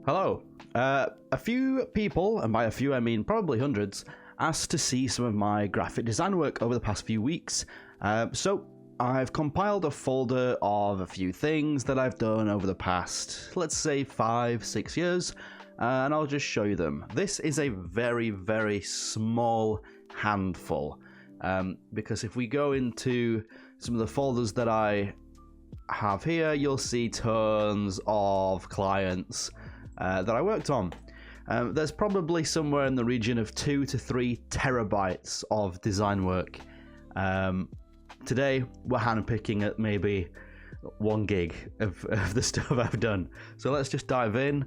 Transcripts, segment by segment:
Hello. A few people, and by a few I mean probably hundreds, asked to see some of my graphic design work over the past few weeks. So I've compiled a folder of a few things that I've done over the past, let's say 5-6 years, and I'll just show you them. This is a very, very small handful, because if we go into some of the folders that I have here, you'll see tons of clients that I worked on. There's probably somewhere in the region of 2 to 3 terabytes of design work. Today, we're handpicking at maybe 1 gig of the stuff I've done. So let's just dive in.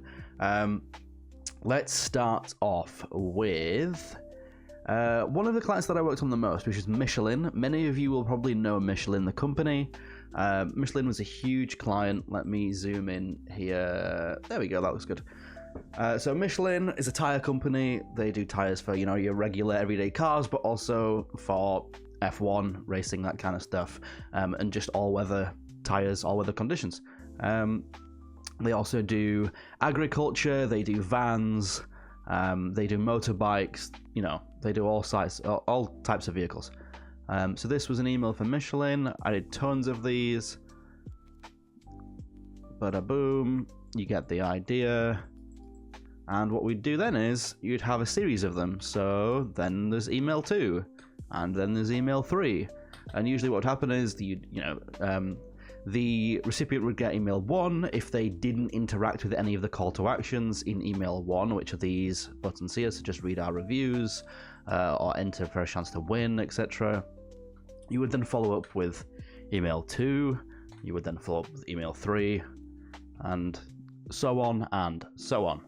Let's start off with one of the clients that I worked on the most, which is Michelin. Many of you will probably know Michelin, the company. Michelin was a huge client. Let me zoom in here. There we go, that looks good. So Michelin is a tire company. They do tires for, your regular everyday cars, but also for F1 racing, that kind of stuff, and just all-weather tires, all-weather conditions. They also do agriculture. They do vans. They do motorbikes. They do all types of vehicles. So this was an email for Michelin. I did tons of these. Bada boom. You get the idea. And what we'd do then is you'd have a series of them. So then there's email 2, and then there's email 3. And usually what would happen is the recipient would get email 1 if they didn't interact with any of the call to actions in email 1, which are these buttons here. So just read our reviews, or enter for a chance to win, etc. You would then follow up with email 2. You would then follow up with email 3, and so on and so on.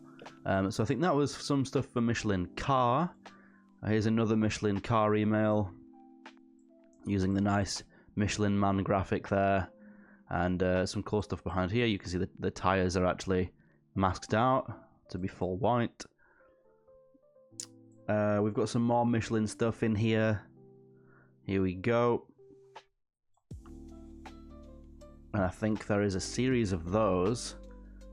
So I think that was some stuff for Michelin car. Here's another Michelin car email using the nice Michelin man graphic there, and some cool stuff behind here. You can see the tires are actually masked out to be full white. We've got some more Michelin stuff in here. Here we go. And I think there is a series of those.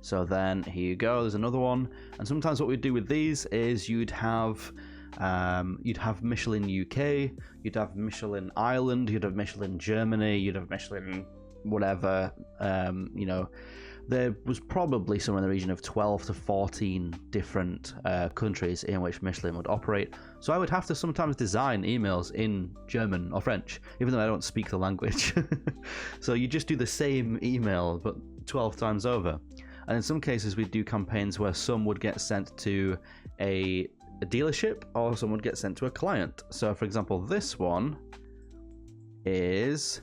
So then here you go, there's another one. And sometimes what we'd do with these is you'd have Michelin UK, you'd have Michelin Ireland, you'd have Michelin Germany, you'd have Michelin whatever. There was probably somewhere in the region of 12 to 14 different countries in which Michelin would operate. So I would have to sometimes design emails in German or French, even though I don't speak the language. So you just do the same email, but 12 times over. And in some cases, we'd do campaigns where some would get sent to a dealership, or some would get sent to a client. So for example, this one is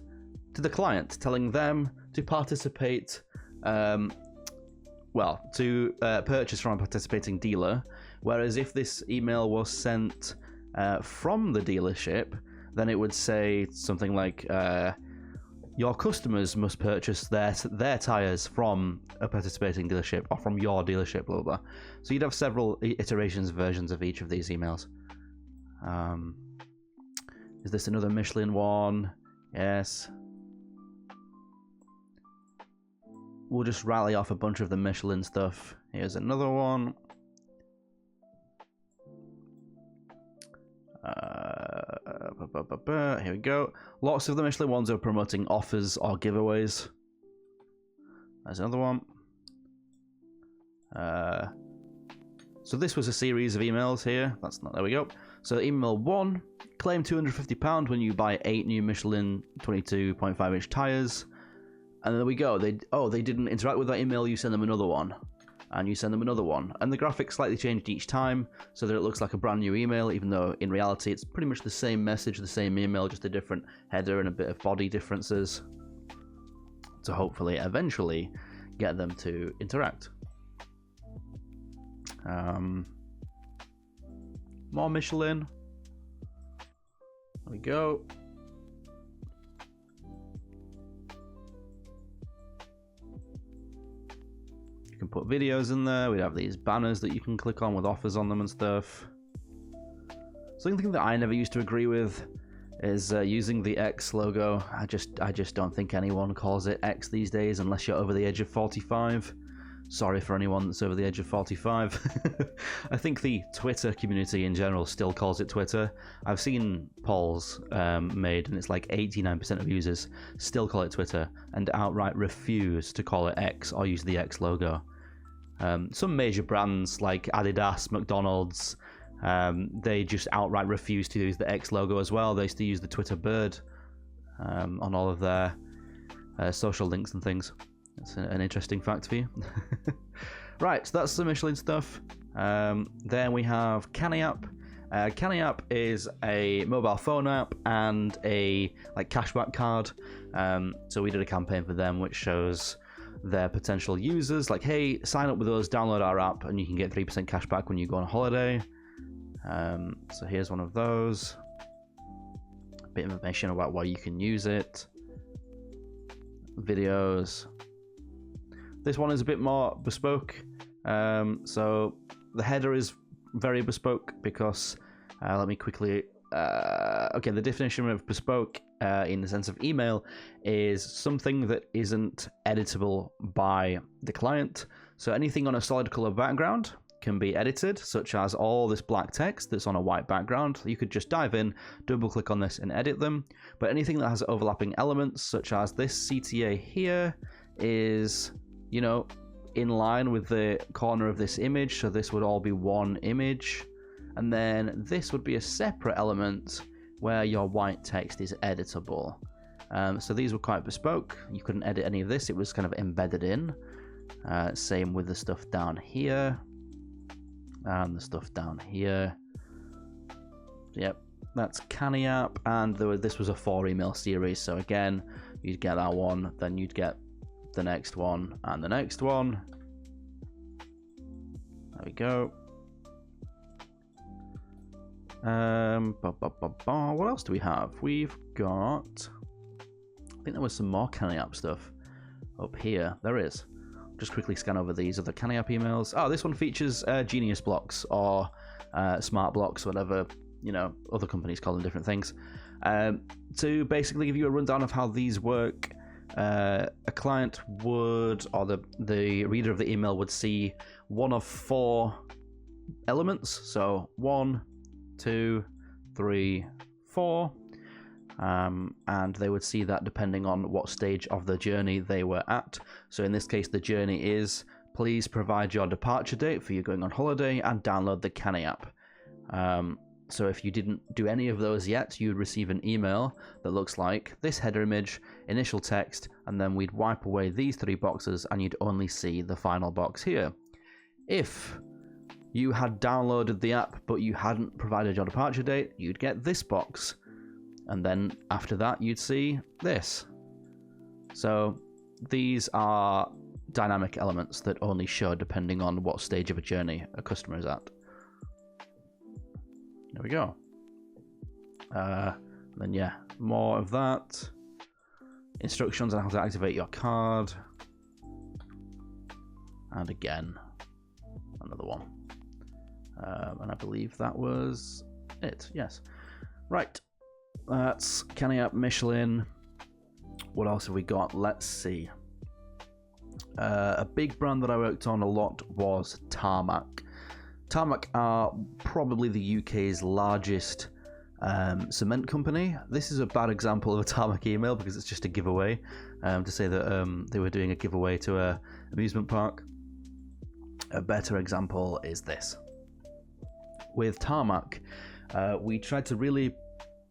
to the client, telling them to participate, to purchase from a participating dealer. Whereas if this email was sent from the dealership, then it would say something like, your customers must purchase their tires from a participating dealership, or from your dealership, blah, blah, blah. So you'd have several versions of each of these emails. Is this another Michelin one? Yes. We'll just rally off a bunch of the Michelin stuff. Here's another one. Here we go. Lots of the Michelin ones are promoting offers or giveaways. There's another one. So this was a series of emails here. There we go. So email 1, claim £250 when you buy 8 new Michelin 22.5-inch tires. And there we go. They didn't interact with that email. You send them another one, and you send them another one, and the graphic slightly changed each time so that it looks like a brand new email, even though in reality it's pretty much the same message, the same email, just a different header and a bit of body differences, to hopefully eventually get them to interact. More Michelin. There we go. You can put videos in there. We'd have these banners that you can click on with offers on them and stuff. Something that I never used to agree with is using the X logo. I just don't think anyone calls it X these days unless you're over the age of 45. Sorry for anyone that's over the age of 45. I think the Twitter community in general still calls it Twitter. I've seen polls made, and it's like 89% of users still call it Twitter and outright refuse to call it X or use the X logo. Some major brands like Adidas, McDonald's, they just outright refuse to use the X logo as well. They used to use the Twitter bird on all of their social links and things. That's an interesting fact for you. Right, so that's the Michelin stuff. Then we have CannyApp. CannyApp is a mobile phone app and a cashback card. So we did a campaign for them which shows their potential users like, hey, sign up with us, download our app, and you can get 3% cash back when you go on holiday. So here's one of those. A bit of information about why you can use it. Videos. This one is a bit more bespoke. So the header is very bespoke because, let me quickly... okay, the definition of bespoke in the sense of email is something that isn't editable by the client. So anything on a solid color background can be edited, such as all this black text that's on a white background. You could just dive in, double click on this and edit them. But anything that has overlapping elements, such as this CTA here, is, you know, in line with the corner of this image. So this would all be one image. And then this would be a separate element where your white text is editable. So these were quite bespoke. You couldn't edit any of this. It was kind of embedded in. Same with the stuff down here. And the stuff down here. Yep, that's CannyApp. And this was a 4-email series. So again, you'd get that one, then you'd get the next one, and the next one. There we go. What else do we have? We've got... I think there was some more CannyApp stuff up here. There is. Just quickly scan over these other CannyApp emails. Oh, this one features Genius blocks or Smart blocks, whatever, you know, other companies call them different things. To basically give you a rundown of how these work, a client would, or the reader of the email would see one of 4 elements. So 1, 2, 3, 4. And they would see that depending on what stage of the journey they were at. So in this case, the journey is, please provide your departure date for you going on holiday and download the CannyApp. So if you didn't do any of those yet, you'd receive an email that looks like this header image, initial text, and then we'd wipe away these 3 boxes and you'd only see the final box here. If you had downloaded the app but you hadn't provided your departure date, you'd get this box. And then after that, you'd see this. So these are dynamic elements that only show depending on what stage of a journey a customer is at. There we go. Then yeah, more of that. Instructions on how to activate your card. And again, another one. And I believe that was it. Yes. Right. That's CannyApp, Michelin. What else have we got? Let's see. A big brand that I worked on a lot was Tarmac. Tarmac are probably the UK's largest cement company. This is a bad example of a Tarmac email because it's just a giveaway to say that they were doing a giveaway to a amusement park. A better example is this. With Tarmac, we tried to really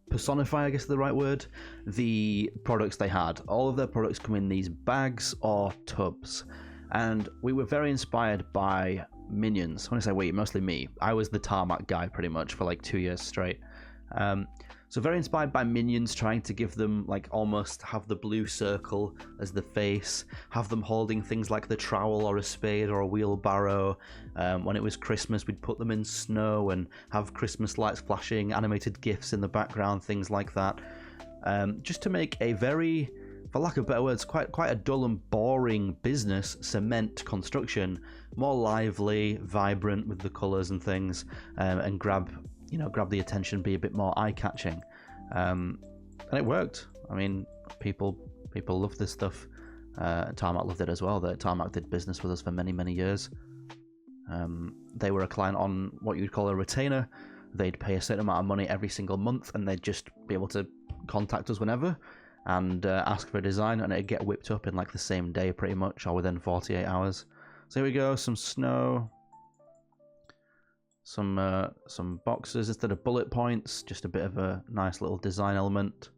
personify, I guess is the right word, the products they had. All of their products come in these bags or tubs, and we were very inspired by Minions. When I say we, mostly me. I was the Tarmac guy pretty much for like 2 years straight. So very inspired by Minions, trying to give them, like, almost have the blue circle as the face, have them holding things like the trowel or a spade or a wheelbarrow. When it was Christmas, we'd put them in snow and have Christmas lights flashing, animated GIFs in the background, things like that. Just to make a very, for lack of better words, quite a dull and boring business cement construction more lively, vibrant with the colours and things, and grab the attention, be a bit more eye-catching, and it worked. I mean, people love this stuff. Tarmac loved it as well. Tarmac did business with us for many, many years. They were a client on what you'd call a retainer. They'd pay a certain amount of money every single month, and they'd just be able to contact us whenever and ask for a design, and it'd get whipped up in like the same day pretty much, or within 48 hours. So here we go, some snow, some boxes instead of bullet points, just a bit of a nice little design element.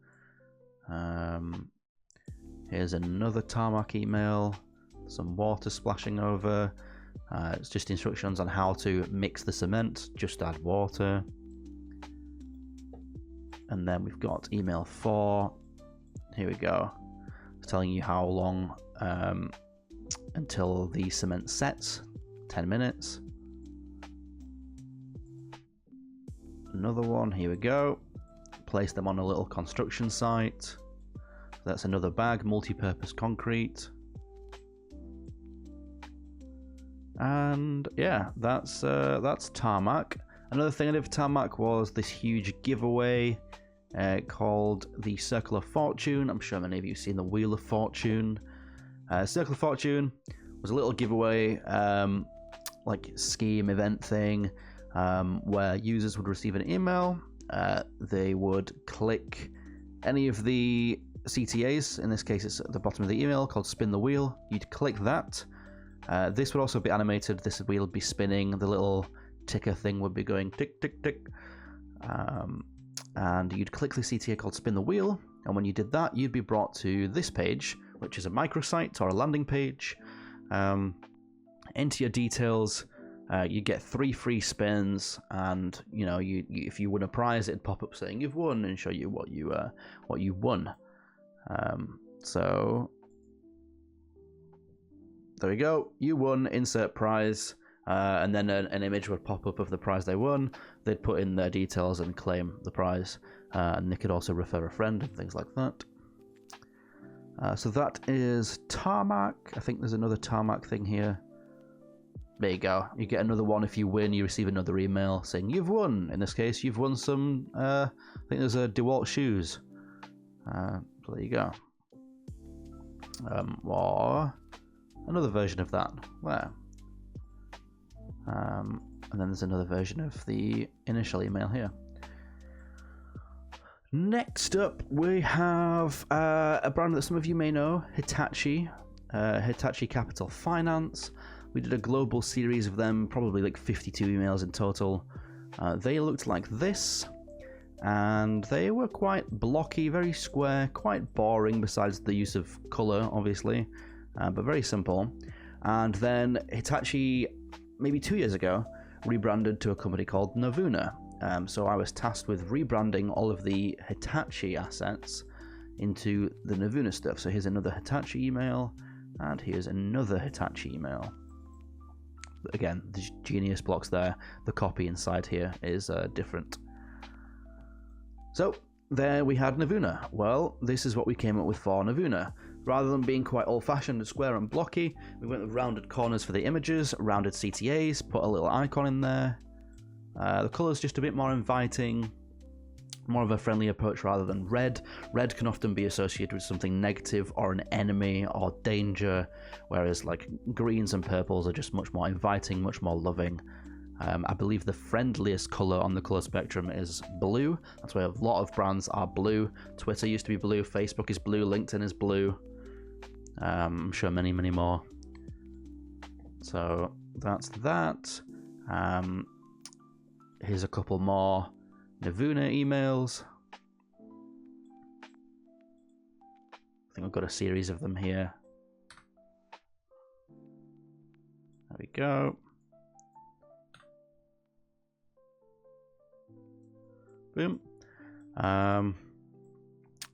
Here's another Tarmac email, some water splashing over. It's just instructions on how to mix the cement, just add water. And then we've got email 4. Here we go. It's telling you how long until the cement sets. 10 minutes. Another one, here we go. Place them on a little construction site. That's another bag, multi-purpose concrete. And yeah, that's Tarmac. Another thing I did for Tarmac was this huge giveaway called the Circle of Fortune. I'm sure many of you have seen the Wheel of Fortune. Circle of Fortune was a little giveaway, like scheme event thing, where users would receive an email. They would click any of the CTAs. In this case, it's at the bottom of the email called Spin the Wheel. You'd click that. This would also be animated. This wheel would be spinning. The little ticker thing would be going tick, tick, tick. And you'd click the CTA called Spin the Wheel. And when you did that, you'd be brought to this page, which is a microsite or a landing page. Enter your details. You get 3 free spins, and you know, if you win a prize, it'd pop up saying you've won and show you what you won. So there we go. You won. Insert prize, and then an image would pop up of the prize they won. They'd put in their details and claim the prize, and they could also refer a friend and things like that. So that is Tarmac. I think there's another Tarmac thing here. There you go. You get another one if you win. You receive another email saying you've won. In this case, you've won some. I think there's a DeWalt shoes. So there you go. Or another version of that. Where? And then there's another version of the initial email here. Next up, we have a brand that some of you may know, Hitachi. Hitachi Capital Finance. We did a global series of them, probably like 52 emails in total. They looked like this, and they were quite blocky, very square, quite boring besides the use of color, obviously, but very simple. And then Hitachi, maybe 2 years ago, rebranded to a company called Navuna. So I was tasked with rebranding all of the Hitachi assets into the Navuna stuff. So here's another Hitachi email, and here's another Hitachi email. Again, the Genius blocks there. The copy inside here is different. So there we had Navuna. Well, this is what we came up with for Navuna. Rather than being quite old-fashioned and square and blocky, we went with rounded corners for the images, rounded CTAs, put a little icon in there. The colour's just a bit more inviting, more of a friendly approach rather than red. Red can often be associated with something negative or an enemy or danger, whereas like greens and purples are just much more inviting, much more loving. I believe the friendliest colour on the colour spectrum is blue. That's why a lot of brands are blue. Twitter used to be blue, Facebook is blue, LinkedIn is blue. I'm sure many, many more. So that's that. Here's a couple more Navuna emails. I think I've got a series of them here. There we go. Boom.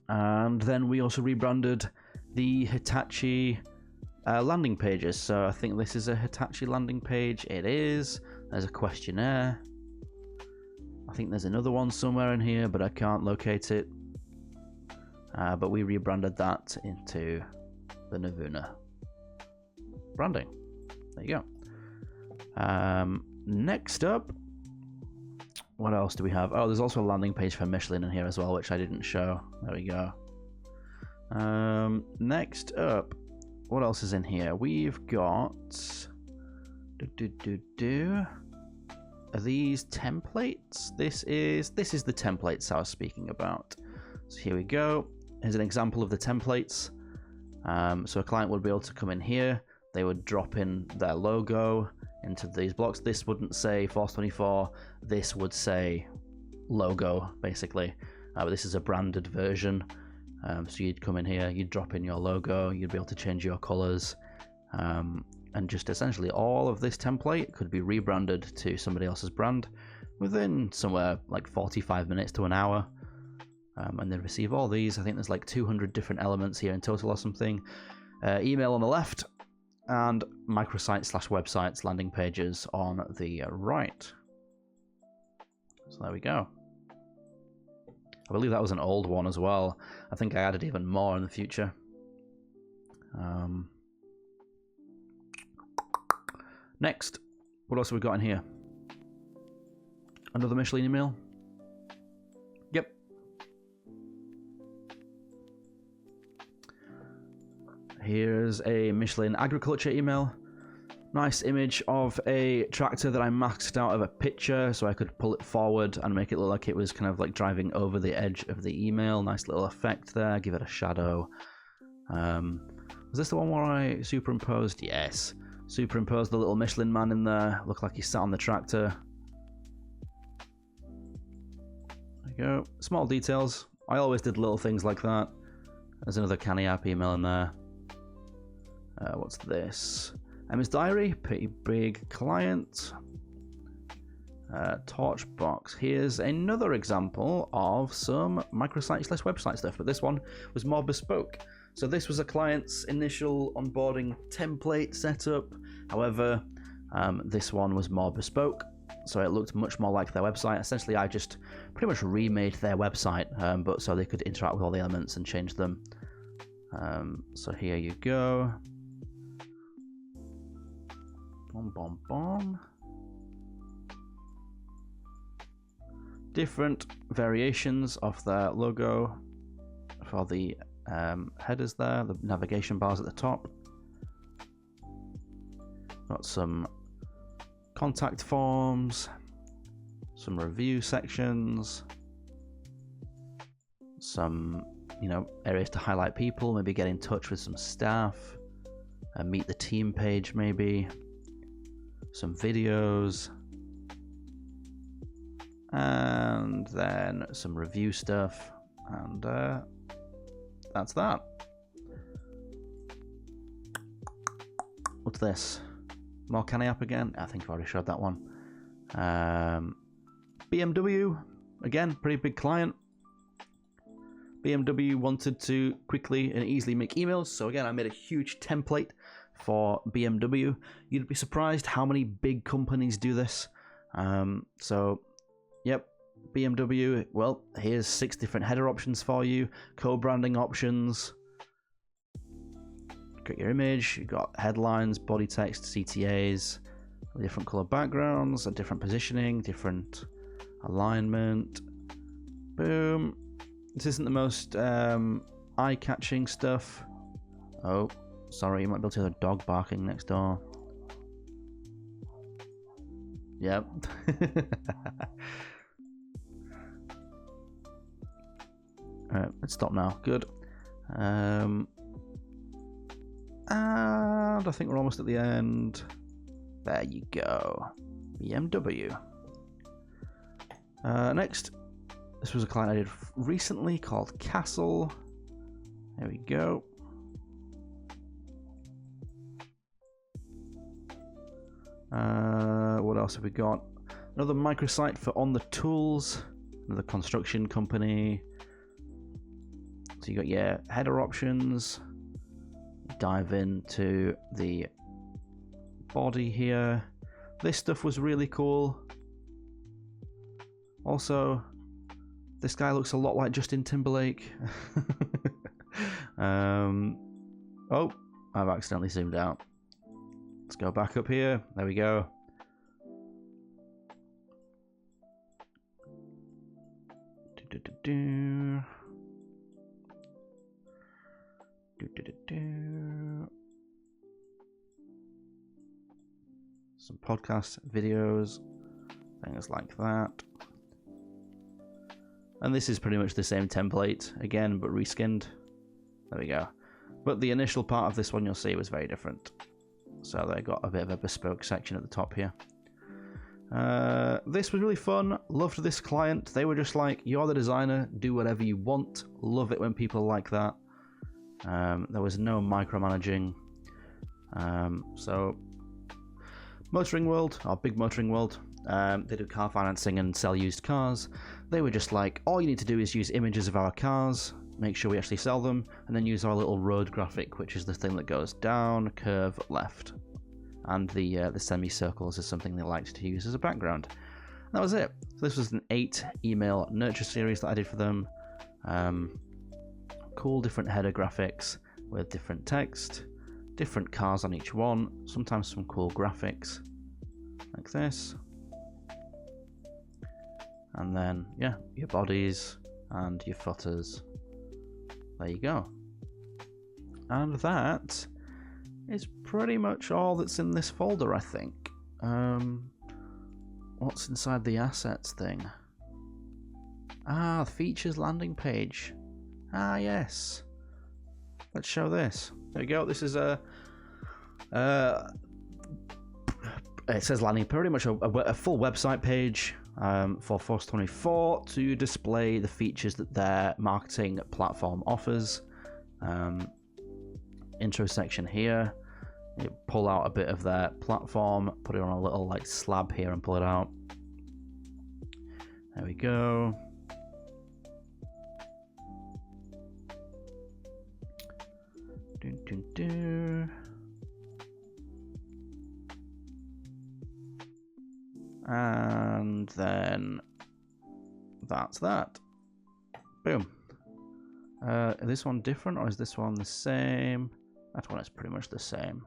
And then we also rebranded the Hitachi landing pages. So I think this is a Hitachi landing page. It is. There's a questionnaire. I think there's another one somewhere in here, but I can't locate it. But we rebranded that into the Navuna branding. There you go. Next up, what else do we have? Oh, there's also a landing page for Michelin in here as well, which I didn't show. There we go. Next up, what else is in here? We've got... Are these templates? This is the templates I was speaking about. So here we go. Here's an example of the templates. So a client would be able to come in here. They would drop in their logo into these blocks. This wouldn't say Force 24. This would say logo, basically. But this is a branded version. So you'd come in here, you'd drop in your logo, you'd be able to change your colors. And just essentially all of this template could be rebranded to somebody else's brand within somewhere like 45 minutes to an hour. And they receive all these. I think there's like 200 different elements here in total or something. Email on the left, and microsite/websites landing pages on the right. So there we go. I believe that was an old one as well. I think I added even more in the future. Next, what else have we got in here? Another Michelin email? Yep. Here's a Michelin agriculture email. Nice image of a tractor that I maxed out of a picture so I could pull it forward and make it look like it was kind of like driving over the edge of the email. Nice little effect there. Give it a shadow. Was this the one where I superimposed? Yes. Superimposed the little Michelin man in there. Looked like he sat on the tractor. There you go. Small details. I always did little things like that. There's another Canny app email in there. What's this? Emma's Diary, pretty big client. Torchbox. Here's another example of some microsite/website stuff, but this one was more bespoke. So this was a client's initial onboarding template setup. However, this one was more bespoke, so it looked much more like their website. Essentially, I just pretty much remade their website, but so they could interact with all the elements and change them. So here you go. Boom, boom, boom. Different variations of their logo for the headers there, the navigation bars at the top. Got some contact forms, some review sections, some, areas to highlight people, maybe get in touch with some staff, meet the team page maybe, some videos, and then some review stuff, and that's that. What's this? More Canny app again? I think I've already showed that one. BMW, again, pretty big client. BMW wanted to quickly and easily make emails, so again, I made a huge template for BMW. You'd be surprised how many big companies do this. So, yep, BMW, well, here's 6 different header options for you, co-branding options. Got your image, you've got headlines, body text, CTAs, different color backgrounds, a different positioning, different alignment. Boom. This isn't the most eye-catching stuff. Oh, sorry, you might be able to hear a dog barking next door. Yep. Alright, let's stop now. Good. And I think we're almost at the end. There you go. BMW. Next, this was a client I did recently called Castle. There we go. What else have we got? Another microsite for On the Tools, another construction company. So you got your header options. Dive into the body here. This stuff was really cool. Also, this guy looks a lot like Justin Timberlake. Oh, I've accidentally zoomed out. Let's go back up here. There we go. some podcast videos, things like that. And this is pretty much the same template again, but reskinned. There we go. But the initial part of this one you'll see was very different. So they got a bit of a bespoke section at the top here. This was really fun. Loved this client. They were just like, you're the designer, do whatever you want. Love it when people are like that. There was no micromanaging. So Motoring World, our big Motoring World, they do car financing and sell used cars. They were just like, all you need to do is use images of our cars, make sure we actually sell them, and then use our little road graphic, which is the thing that goes down, curve, left. And the semicircles is something they liked to use as a background. And that was it. So this was an 8-email nurture series that I did for them. Cool different header graphics with different text, different cars on each one, sometimes some cool graphics like this. And then, yeah, your bodies and your footers. There you go. And that is pretty much all that's in this folder, I think. What's inside the assets thing? Ah, the features landing page. Ah, yes. Let's show this. There we go. This is a... it says landing, pretty much a full website page for Force 24 to display the features that their marketing platform offers. Intro section here. You pull out a bit of their platform, put it on a little like slab here and pull it out. There we go. Dun, dun, dun. And then that's that. Boom. Is this one different or is this one the same? That one is pretty much the same.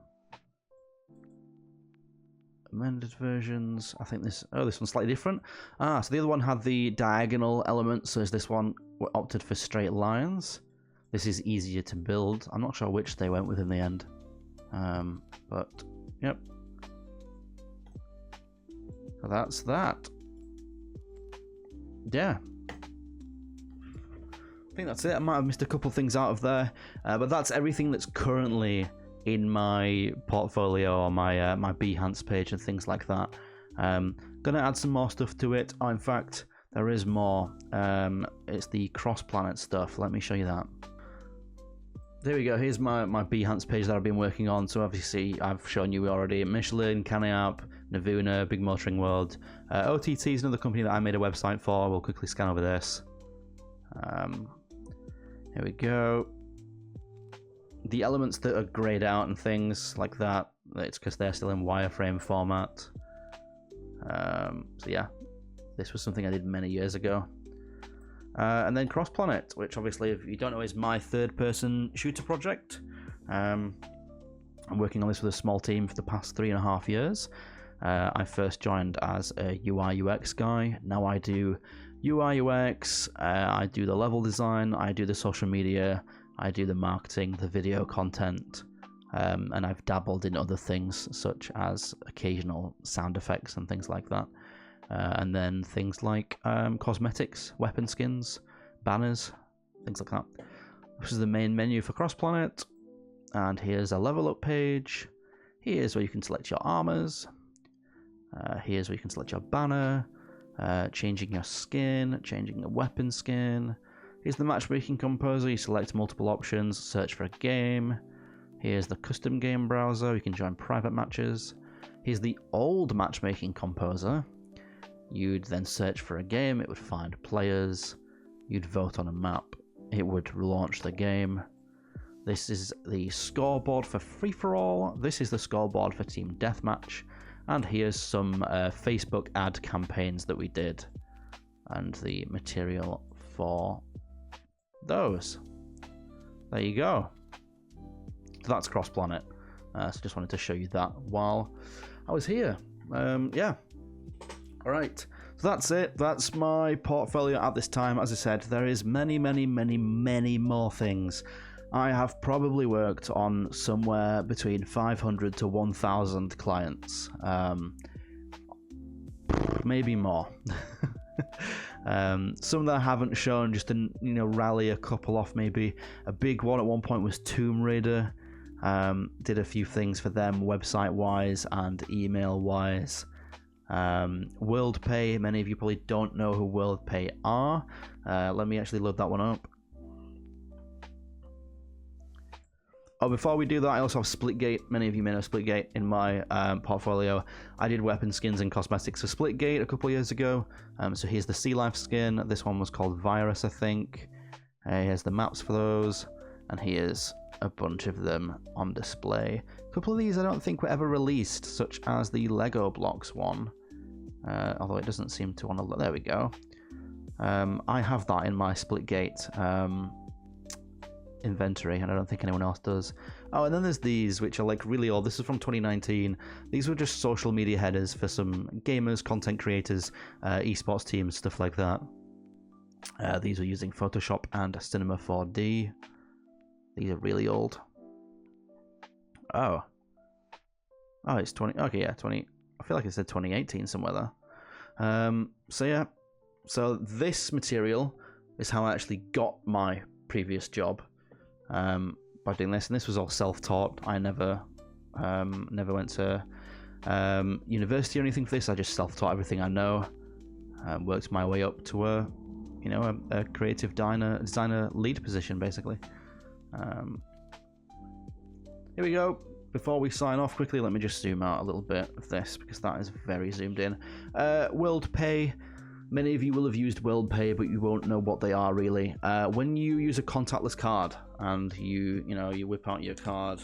Amended versions. I think this... Oh, this one's slightly different. Ah, so the other one had the diagonal elements, so is this one opted for straight lines. This is easier to build. I'm not sure which they went with in the end. But, yep. So that's that. Yeah. I think that's it. I might have missed a couple things out of there. But that's everything that's currently in my portfolio or my my Behance page and things like that. Gonna add some more stuff to it. Oh, in fact, there is more. It's the cross-planet stuff. Let me show you that. There we go. Here's my Behance page that I've been working on. So obviously I've shown you already Michelin, Caniap, Navuna, Big Motoring World. OTT is another company that I made a website for. We'll quickly scan over this. Here we go. The elements that are grayed out and things like that, it's because they're still in wireframe format. So yeah, this was something I did many years ago. And then Cross Planet, which obviously, if you don't know, is my third-person shooter project. I'm working on this with a small team for the past 3.5 years. I first joined as a UI UX guy. Now I do UI UX, I do the level design, I do the social media, I do the marketing, the video content, and I've dabbled in other things such as occasional sound effects and things like that. And then things like cosmetics, weapon skins, banners, things like that. This is the main menu for Cross Planet, and here's a level up page. Here's where you can select your armors. Here's where you can select your banner, changing your skin, changing the weapon skin. Here's the matchmaking composer. You select multiple options, search for a game. Here's the custom game browser. You can join private matches. Here's the old matchmaking composer. You'd then search for a game. It would find players. You'd vote on a map. It would launch the game. This is the scoreboard for free-for-all. This is the scoreboard for team deathmatch. And here's some Facebook ad campaigns that we did. And the material for those. There you go. So that's Cross Planet. So just wanted to show you that while I was here. Yeah. Alright. So that's it. That's my portfolio at this time. As I said, there is many more things I have probably worked on somewhere between 500 to 1,000 clients, maybe more. Some that I haven't shown, just to rally a couple off. Maybe a big one at one point was Tomb Raider. Did a few things for them website wise and email wise. WorldPay, many of you probably don't know who WorldPay are. Let me actually load that one up. Oh, before we do that, I also have Splitgate. Many of you may know Splitgate in my portfolio. I did weapon skins and cosmetics for Splitgate a couple of years ago. So here's the Sea Life skin. This one was called Virus, I think. Here's the maps for those. And here's a bunch of them on display. A couple of these I don't think were ever released, such as the Lego Blocks one. Although it doesn't seem to want to... There we go. I have that in my Splitgate inventory, and I don't think anyone else does. Oh, and then there's these, which are like really old. This is from 2019. These were just social media headers for some gamers, content creators, esports teams, stuff like that. These are using Photoshop and Cinema 4D. These are really old. Oh, it's 20. Okay, yeah, 20. I feel like it said 2018 somewhere there. So yeah, so this material is how I actually got my previous job. By doing this, and this was all self-taught. I never went to university or anything for this. I just self-taught everything I know. Worked my way up to a creative designer lead position, basically. Here we go. Before we sign off quickly, let me just zoom out a little bit of this because that is very zoomed in. WorldPay. Many of you will have used WorldPay, but you won't know what they are really. When you use a contactless card and you whip out your card,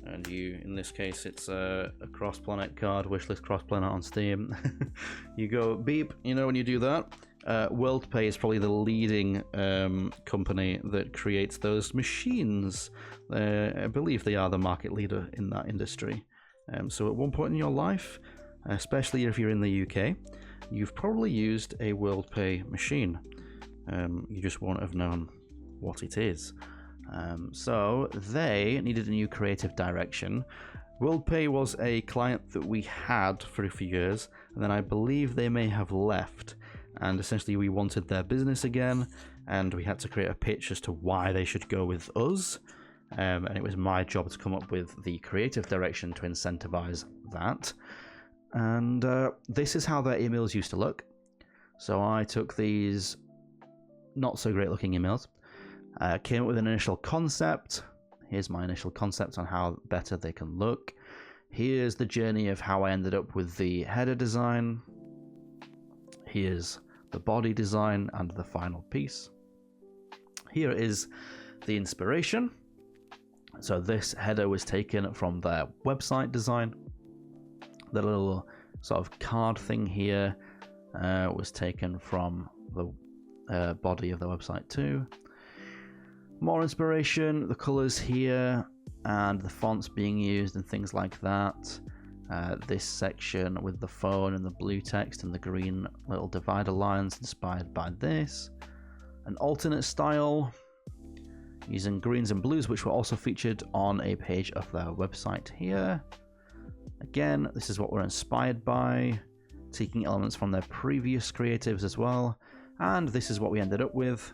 and in this case, it's a Cross-Planet card, wishlist Cross-Planet on Steam. You go beep. When you do that, WorldPay is probably the leading company that creates those machines. I believe they are the market leader in that industry. So at one point in your life, especially if you're in the UK, you've probably used a WorldPay machine. You just won't have known what it is. So they needed a new creative direction. WorldPay was a client that we had for a few years, and then I believe they may have left. And essentially we wanted their business again, and we had to create a pitch as to why they should go with us. And it was my job to come up with the creative direction to incentivize that. And this is how their emails used to look. So I took these not so great looking emails, came up with an initial concept. Here's my initial concept on how better they can look. Here's the journey of how I ended up with the header design. Here's the body design and the final piece. Here is the inspiration. So this header was taken from their website design. The little sort of card thing here was taken from the body of the website too. More inspiration, the colors here and the fonts being used and things like that. This section with the phone and the blue text and the green little divider lines inspired by this. An alternate style using greens and blues, which were also featured on a page of their website here. Again, this is what we're inspired by, taking elements from their previous creatives as well. And this is what we ended up with.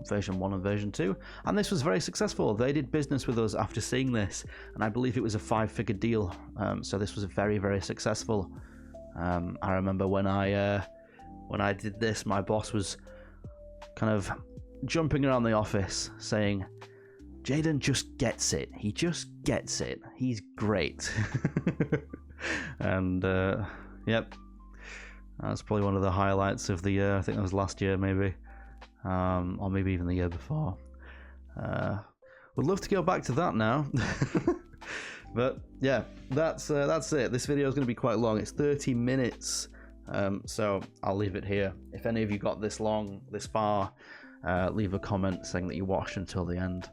Version 1 and version 2. And this was very successful. They did business with us after seeing this, and I believe it was a 5-figure deal. So this was very, very successful. I remember when I did this, my boss was kind of jumping around the office saying, "Jaden just gets it. He just gets it. He's great." And yep, that's probably one of the highlights of the year. I think that was last year, maybe, or maybe even the year before. Would love to go back to that now. But yeah, that's it. This video is going to be quite long. It's 30 minutes, so I'll leave it here. If any of you got this long, this far, leave a comment saying that you watched until the end.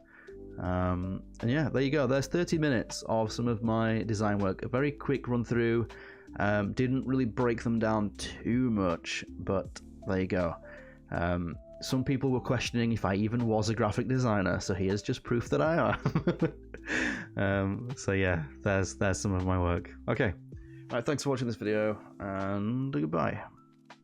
And yeah, there you go. There's 30 minutes of some of my design work. A very quick run through. Didn't really break them down too much, but there you go. some people were questioning if I even was a graphic designer, so here's just proof that I am. So yeah, there's some of my work. Okay, all right, thanks for watching this video, and goodbye.